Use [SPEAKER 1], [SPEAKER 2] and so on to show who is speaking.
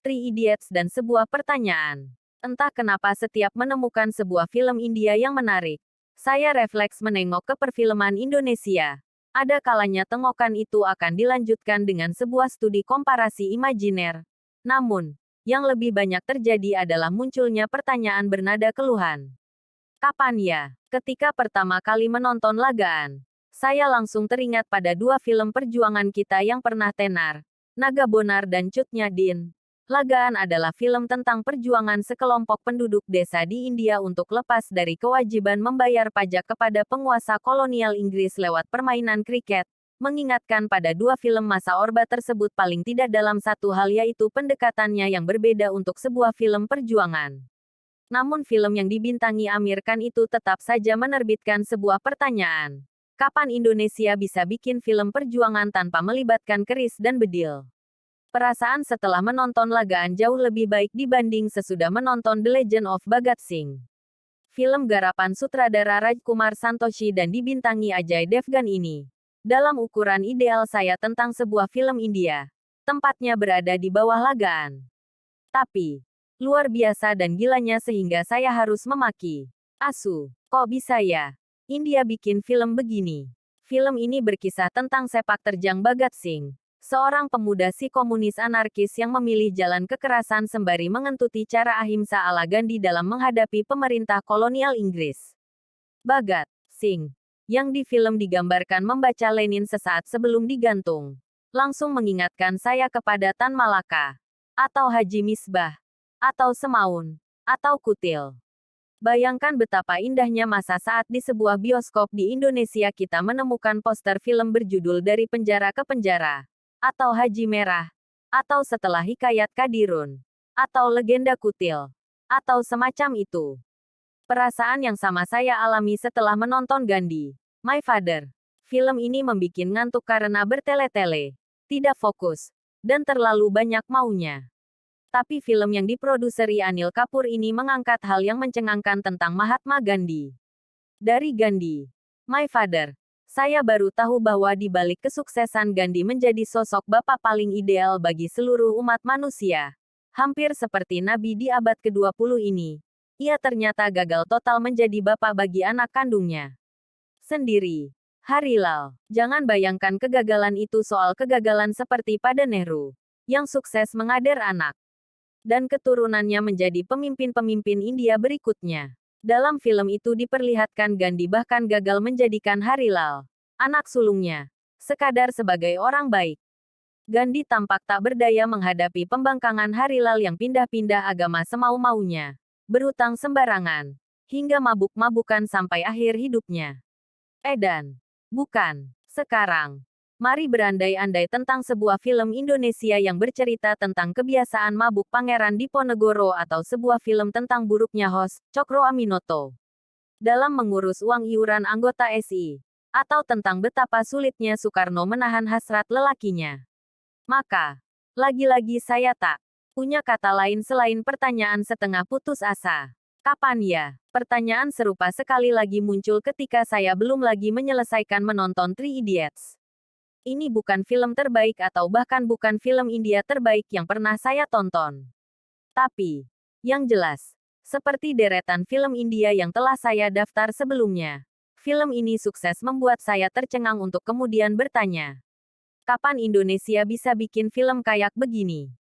[SPEAKER 1] Three Idiots dan sebuah pertanyaan. Entah kenapa setiap menemukan sebuah film India yang menarik, saya refleks menengok ke perfilman Indonesia. Ada kalanya tengokan itu akan dilanjutkan dengan sebuah studi komparasi imajiner. Namun, yang lebih banyak terjadi adalah munculnya pertanyaan bernada keluhan. Kapan ya? Ketika pertama kali menonton Lagaan, saya langsung teringat pada dua film perjuangan kita yang pernah tenar, Naga Bonar dan Cut Nyadin. Lagaan adalah film tentang perjuangan sekelompok penduduk desa di India untuk lepas dari kewajiban membayar pajak kepada penguasa kolonial Inggris lewat permainan kriket, mengingatkan pada dua film masa Orba tersebut paling tidak dalam satu hal yaitu pendekatannya yang berbeda untuk sebuah film perjuangan. Namun film yang dibintangi Amir Khan itu tetap saja menerbitkan sebuah pertanyaan. Kapan Indonesia bisa bikin film perjuangan tanpa melibatkan keris dan bedil? Perasaan setelah menonton Lagaan jauh lebih baik dibanding sesudah menonton The Legend of Bhagat Singh. Film garapan sutradara Rajkumar Santoshi dan dibintangi Ajay Devgan ini, dalam ukuran ideal saya tentang sebuah film India, tempatnya berada di bawah Lagaan. Tapi, luar biasa dan gilanya sehingga saya harus memaki. Asu, kok bisa ya? India bikin film begini. Film ini berkisah tentang sepak terjang Bhagat Singh, seorang pemuda si komunis anarkis yang memilih jalan kekerasan sembari mengentuti cara ahimsa ala Gandhi dalam menghadapi pemerintah kolonial Inggris. Bhagat Singh, yang di film digambarkan membaca Lenin sesaat sebelum digantung, langsung mengingatkan saya kepada Tan Malaka, atau Haji Misbah, atau Semaun, atau Kutil. Bayangkan betapa indahnya masa saat di sebuah bioskop di Indonesia kita menemukan poster film berjudul Dari Penjara ke Penjara, atau Haji Merah, atau Setelah Hikayat Kadirun, atau Legenda Kutil, atau semacam itu. Perasaan yang sama saya alami setelah menonton Gandhi, My Father. Film ini membikin ngantuk karena bertele-tele, tidak fokus, dan terlalu banyak maunya. Tapi film yang diproduseri Anil Kapoor ini mengangkat hal yang mencengangkan tentang Mahatma Gandhi. Dari Gandhi, My Father, saya baru tahu bahwa di balik kesuksesan Gandhi menjadi sosok bapak paling ideal bagi seluruh umat manusia. Hampir seperti Nabi di abad ke-20 ini, ia ternyata gagal total menjadi bapak bagi anak kandungnya sendiri. Harilal, jangan bayangkan kegagalan itu soal kegagalan seperti pada Nehru, yang sukses mengader anak dan keturunannya menjadi pemimpin-pemimpin India berikutnya. Dalam film itu diperlihatkan Gandhi bahkan gagal menjadikan Harilal, anak sulungnya, sekadar sebagai orang baik. Gandhi tampak tak berdaya menghadapi pembangkangan Harilal yang pindah-pindah agama semau-maunya, berutang sembarangan, hingga mabuk-mabukan sampai akhir hidupnya. Edan. Bukan. Sekarang. Mari berandai-andai tentang sebuah film Indonesia yang bercerita tentang kebiasaan mabuk Pangeran Diponegoro atau sebuah film tentang buruknya host, Cokro Aminoto, dalam mengurus uang iuran anggota SI, atau tentang betapa sulitnya Soekarno menahan hasrat lelakinya. Maka, lagi-lagi saya tak punya kata lain selain pertanyaan setengah putus asa. Kapan ya? Pertanyaan serupa sekali lagi muncul ketika saya belum lagi menyelesaikan menonton Three Idiots. Ini bukan film terbaik atau bahkan bukan film India terbaik yang pernah saya tonton. Tapi, yang jelas, seperti deretan film India yang telah saya daftar sebelumnya, film ini sukses membuat saya tercengang untuk kemudian bertanya, kapan Indonesia bisa bikin film kayak begini?